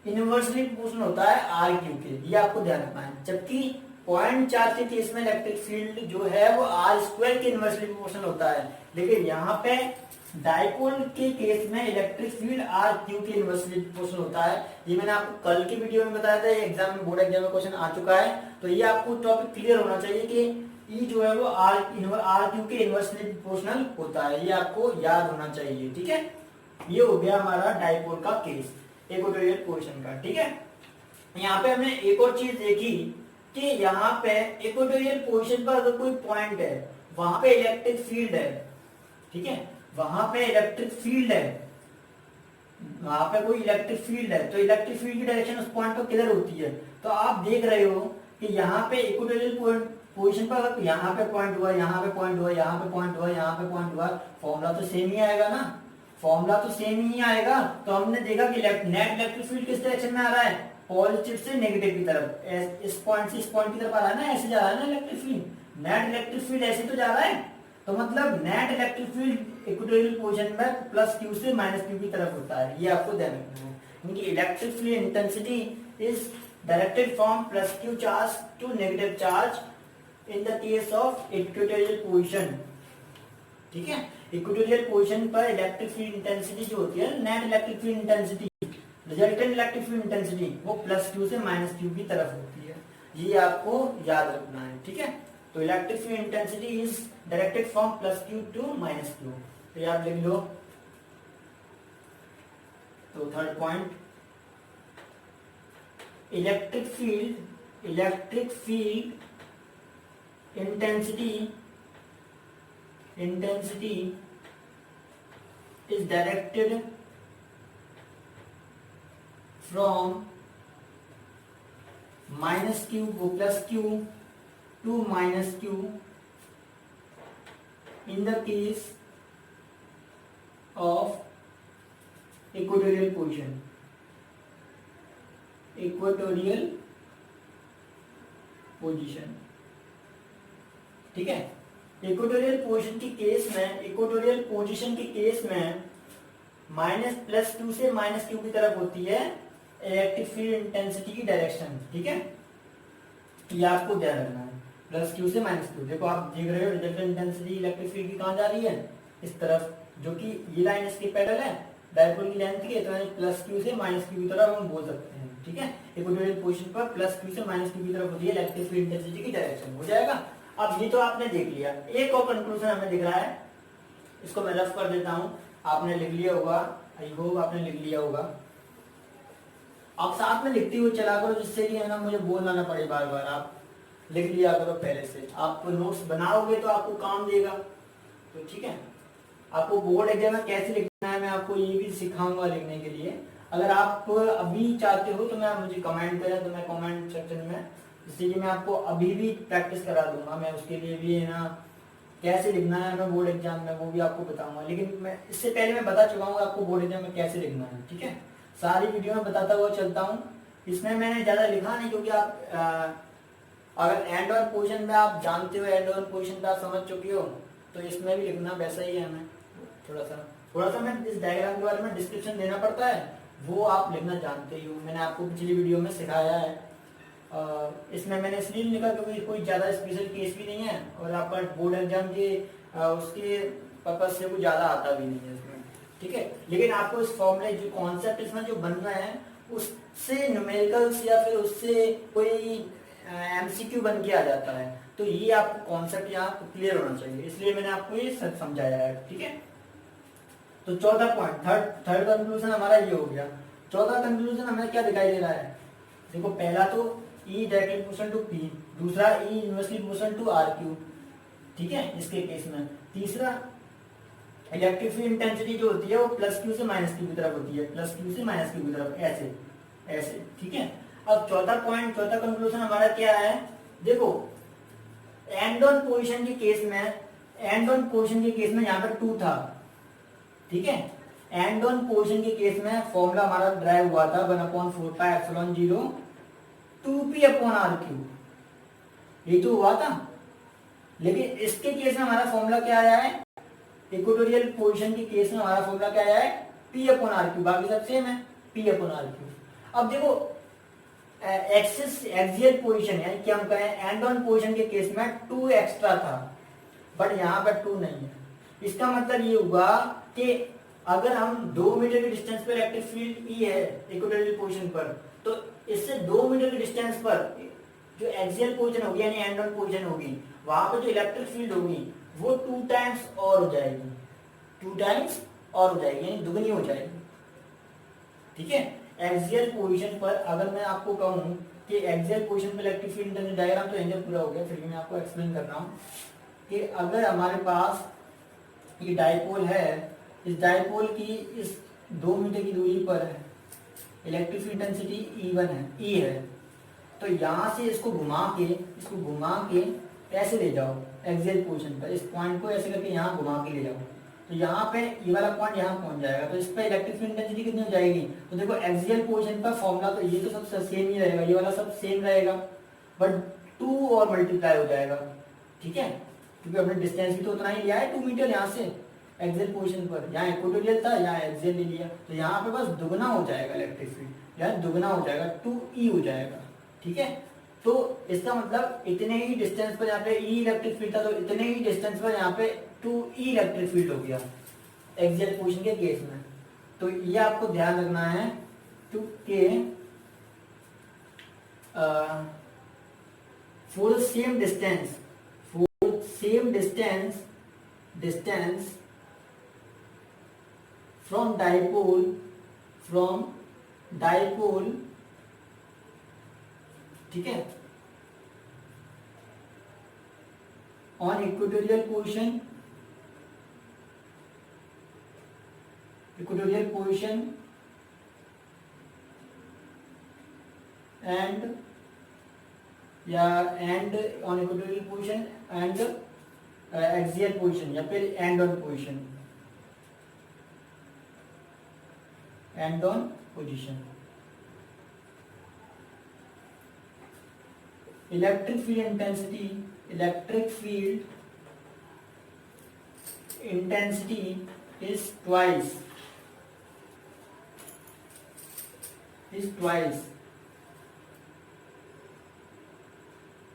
इनवर्सली प्रोपोर्शनल होता है आर क्यू के, ये आपको ध्यान रखना है। जबकि पॉइंट चार्ज के केस में इलेक्ट्रिक फील्ड जो है वो आर स्क्वायर के इनवर्सली प्रोपोर्शनल होता है, लेकिन यहाँ पे डायपोल के केस में इलेक्ट्रिक फील्ड आर क्यू के इनवर्सली प्रोपोर्शनल होता है। ये मैंने आपको कल की वीडियो में बताया था, एग्जाम में, बोर्ड एग्जाम में क्वेश्चन आ चुका है, तो ये आपको टॉपिक क्लियर होना चाहिए कि ई जो है वो आर क्यू के इनवर्सली प्रोपोर्शनल होता है, ये आपको याद होना चाहिए। ठीक है, ये हो गया हमारा डायपोल का केस इक्वेटोरियल पोजीशन का। ठीक है, यहाँ पे हमने एक और चीज देखी कि यहाँ पे इक्वेटोरियल पोजीशन पर अगर कोई पॉइंट है, वहां पे इलेक्ट्रिक फील्ड है, ठीक है, वहां पे इलेक्ट्रिक फील्ड है, वहां पे कोई इलेक्ट्रिक फील्ड है, तो इलेक्ट्रिक फील्ड की डायरेक्शन उस पॉइंट पर किधर होती है? तो आप देख रहे हो कि यहाँ पे इक्वेटोरियल पोजीशन पर अगर यहाँ पे पॉइंट हुआ, यहाँ पे पॉइंट हुआ, यहाँ पे पॉइंट हुआ, यहाँ पे पॉइंट हुआ, फॉर्मूला तो सेम ही आएगा ना, फॉर्मूला तो सेम ही आएगा। तो हमने देखा कि नेट इलेक्ट्रिक फील्ड किस डायरेक्शन में आ रहा है? पॉजिटिव से नेगेटिव की तरफ, इस पॉइंट से इस पॉइंट की तरफ आ रहा है ना, ऐसे जा रहा है ना electric field. Net electric field ऐसे तो जा रहा है, तो मतलब net electric field equatorial position में प्लस क्यू से माइनस क्यू की तरफ होता है, ये आपको ध्यान रखना है। क्योंकि electric field intensity is directed from plus Q charge to negative charge in the case of equatorial position. ठीक है, इक्वेटोरियल पोजीशन पर इलेक्ट्रिक फील्ड इंटेंसिटी जो होती है, net electric field intensity, resultant electric field intensity, वो प्लस क्यू से माइनस क्यू की तरफ होती है, ये आपको याद रखना है। ठीक है, तो electric field intensity is directed from plus Q to minus Q, तो ये आप लिख लो। तो third point, electric field intensity is directed from minus q go plus q to minus q in the case of equatorial position, ठीक है। इक्वेटोरियल पोजीशन के केस में माइनस प्लस क्यू से माइनस क्यू की तरफ होती है इलेक्ट्रिक फील्ड इंटेंसिटी की डायरेक्शन। ठीक है, ये आपको ध्यान रखना है, प्लस क्यू से माइनस क्यू। देखो आप देख रहे हो रिजल्टेंट इंटेंसिटी इलेक्ट्रिक फील्ड की कहाँ जा रही है? इस तरफ, जो कि ये लाइन इसकी पैरेलल है डायपोल की लेंथ की, तो प्लस क्यू से माइनस क्यू की तरफ हम बोल सकते हैं। ठीक है, इक्वेटोरियल पोजीशन पर प्लस क्यू से माइनस क्यू की तरफ होती है इलेक्ट्रिक फील्ड इंटेंसिटी की डायरेक्शन, हो जाएगा। अब ये तो आपने देख लिया, एक और कंक्लूजन हमें दिख रहा है, इसको मैं रफ कर देता हूं, आपने लिख लिया होगा, आई होप आपने लिख लिया होगा। आप साथ में लिखते हुए चला करो, जिससे कि है ना मुझे बोलना ना पड़े बार बार, आप लिख लिया करो पहले से। आप नोट्स बनाओगे तो आपको काम देगा, तो ठीक है। आपको बोर्ड एग्जाम में कैसे लिखना है मैं आपको ये भी सिखाऊंगा लिखने के लिए। अगर आप अभी चाहते हो तो मैं मुझे कमेंट करें, तो मैं कमेंट सेक्शन में, जिससे कि मैं आपको अभी भी प्रैक्टिस करा दूंगा, मैं उसके लिए भी है ना कैसे लिखना है मैं बोर्ड एग्जाम में वो भी आपको बताऊंगा। लेकिन मैं इससे पहले मैं बता चुका हूँ आपको बोर्ड एग्जाम में कैसे लिखना है। ठीक है, सारी वीडियो में बताता हुआ चलता हूँ, इसमें मैंने ज्यादा लिखा नहीं, क्योंकि आप अगर एंड ऑन पोजीशन में आप जानते हो, एंड ऑन पोजीशन पे आप समझ चुके हो, तो इसमें भी लिखना वैसा ही है। हमें थोड़ा सा मैं इस डायग्राम के बारे में डिस्क्रिप्शन देना पड़ता है, वो आप लिखना जानते ही हो, मैंने आपको पिछली वीडियो में सिखाया है। इसमें मैंने इसलिए लिखा क्योंकि कोई ज्यादा स्पेशल केस भी नहीं है, और आपका बोर्ड एग्जाम के उसके पर्पज से कोई ज्यादा आता भी नहीं है इसमें। ठीक है, लेकिन आपको इस फॉर्मूले जो कॉन्सेप्ट इसमें जो बनना है, उससे न्यूमेरिकल्स या फिर उससे कोई एमसीक्यू बन के आ जाता है, तो ये आपको कॉन्सेप्ट यहाँ क्लियर होना चाहिए, इसलिए मैंने आपको ये समझाया है। ठीक है, तो चौथा पॉइंट, थर्ड कंक्लूजन हमारा ये हो गया। चौथा कंक्लूजन हमें क्या दिखाई दे रहा है? देखो पहला तो E directly proportional to P, दूसरा E inversely proportional to RQ। ठीक है, इसके केस में तीसरा इलेक्ट्रिक फील्ड इंटेंसिटी जो होती है वो प्लस क्यू से माइनस क्यू की तरफ होती है, प्लस क्यू से माइनस क्यू की तरफ, ऐसे ऐसे। ठीक है, अब चौथा पॉइंट, चौथा कंक्लूजन हमारा क्या है? देखो एंड ऑन पोजीशन के केस में, यहाँ पर 2 था। ठीक है, एंड ऑन पोजीशन के केस में फॉर्मूला हमारा ड्राइव हुआ था 1/4πε0 2p/r³, ये तो हुआ था। लेकिन इसके केस में हमारा फॉर्मूला क्या आया है, इक्वेटोरियल पोजीशन के केस में हमारा फॉर्मूला क्या आया है, p/r³, बाकी सब सेम है, p/r³। अब देखो एक्सिस एक्सियल पोजीशन यानी कि हम कहें एंड ऑन पोजीशन के केस में 2 एक्स्ट्रा था, बट यहाँ पर 2 नहीं है। इसका मतलब ये हुआ कि अगर हम 2 मीटर के डिस्टेंस पर इलेक्ट्रिक फील्ड ई है इक्वेटोरियल पोजीशन पर, तो इससे 2 मीटर के डिस्टेंस पर जो एक्सियल पोजीशन होगी यानी एंड ऑन पोजीशन होगी, वहां पर जो इलेक्ट्रिक फील्ड होगी वो 2 टाइम्स और हो जाएगी, 2 टाइम्स और हो जाएगी यानी दुगनी हो जाएगी। ठीक है, एक्सियल पोजीशन पर अगर मैं आपको कहूं कि एक्सियल पोजीशन पर इलेक्ट्रिक फील्ड इंटेंसिटी डायग्राम तो एंजल पूरा हो गया, फिर भी मैं आपको एक्सप्लेन कर रहा हूं कि अगर हमारे पास ये डाइपोल है, इस डाइपोल की इस 2 मीटर की दूरी पर है इलेक्ट्रिक फील्ड इंटेंसिटी E1 है, E है, तो यहां से इसको घुमा के ऐसे ले जाओ एक्सियल पोजीशन पर, इस पॉइंट को ऐसे करके यहाँ घुमा के ले जाओ, तो यहाँ पे ये वाला पॉइंट यहाँ पहुंच जाएगा, तो इस पर इलेक्ट्रिक फील्ड इंटेंसिटी कितनी हो जाएगी, तो देखो एक्सियल पोजीशन पर फॉर्मूला तो ये तो सब सेम ही रहेगा, ये वाला सब सेम रहेगा, बट 2 और मल्टीप्लाई हो जाएगा। ठीक है, क्योंकि हमने डिस्टेंस भी तो उतना ही लिया है 2 मीटर यहाँ से एक्सियल पोजीशन पर, यहाँ इक्वेटोरियल था यहाँ एक्सियल ले लिया, तो यहाँ पे बस दुगना हो जाएगा इलेक्ट्रिक फील्ड, यहाँ दुगना हो जाएगा 2E हो जाएगा। ठीक है, तो इसका मतलब इतने ही डिस्टेंस पर यहाँ पे E इलेक्ट्रिक फील्ड था, तो इतने ही डिस्टेंस पर यहाँ पे 2E इलेक्ट्रिक फील्ड हो गया एक्सियल पोजीशन के केस में। तो ये आपको ध्यान रखना है क्योंकि for same distance from dipole, ठीक है, on equatorial position and on equatorial position and axial position या फिर end on position electric field intensity is twice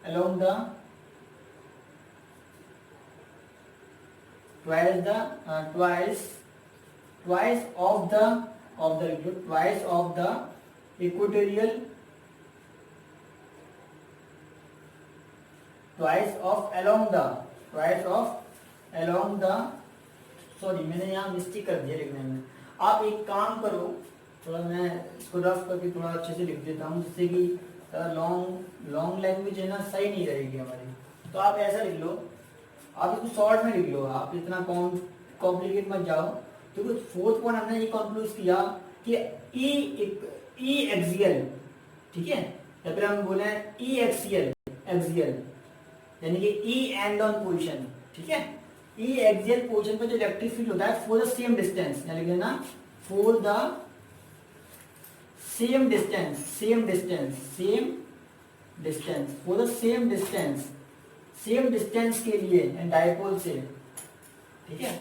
along the twice of the equatorial sorry मैंने यहाँ मिस्टेक कर दिया लिखने में। आप एक काम करो, थोड़ा मैं इसको रफ करके थोड़ा अच्छे से लिख देता हूँ जिससे कि लॉन्ग लैंग्वेज है ना सही नहीं रहेगी हमारी। तो आप ऐसा लिख लो, आप इसको शॉर्ट में लिख लो, आप इतना कॉम्प्लिकेट मत जाओ। तो फोर्थ पॉइंट हमने ये कंक्लूड किया कि ई एक्सियल, ठीक है, या फिर हम बोले ई एक्सियल यानी कि ई एंड ऑन पोजीशन, ठीक है, ई एक्सियल पोजीशन पर जो इलेक्ट्रिक फील्ड होता है फॉर द सेम डिस्टेंस, यानी कि ना फॉर द सेम डिस्टेंस के लिए डाइपोल से, ठीक है,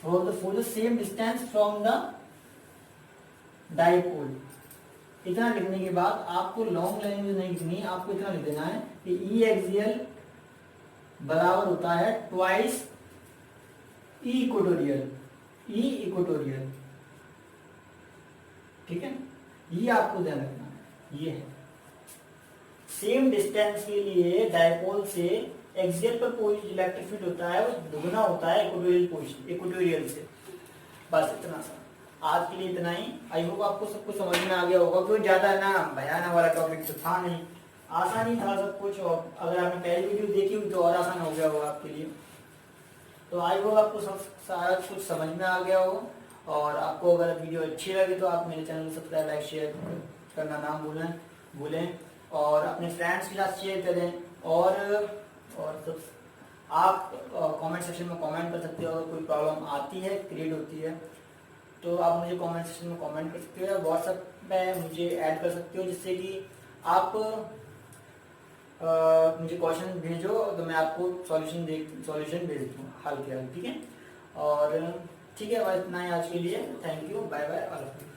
for the same distance from the dipole। इतना लिखने के बाद आपको लॉन्ग लैंग्वेज नहीं लिखनी, आपको इतना लिख देना है कि ई एक्सियल बराबर होता है ट्वाइस ई इक्वेटोरियल, ठीक है, ये आपको ध्यान रखना है। ये है सेम डिस्टेंस के लिए डाइपोल से एक्सियल पर कोई इलेक्ट्रिक फील्ड होता है वो दुगना होता है इक्वेटोरियल से। बस इतना सा, आज के लिए इतना ही। आई होप आपको सब कुछ समझ में आ गया होगा, कोई ज्यादा ना भयानक वाला टॉपिक तो था नहीं, आसान ही था सब कुछ, और अगर आपने पहली वीडियो देखी हुई तो और आसान हो गया होगा आपके लिए। तो आई होप आपको सब सारा कुछ समझ में आ गया हो, और आपको अगर वीडियो अच्छी लगी तो आप मेरे चैनल को सब्सक्राइब लाइक शेयर करना ना भूलें, और अपने फ्रेंड्स के साथ शेयर करें, और सब आप कमेंट सेक्शन में कमेंट कर सकते हो अगर कोई प्रॉब्लम आती है क्रिएट होती है। तो आप मुझे कमेंट सेक्शन में कमेंट कर सकते हो या व्हाट्सएप पे मुझे ऐड कर सकते हो, जिससे कि आप मुझे क्वेश्चन भेजो तो मैं आपको सॉल्यूशन भेज दूँ हाल के हाल, ठीक है। और ठीक है, बस इतना ही आज के लिए। Thank you, bye bye, all of you.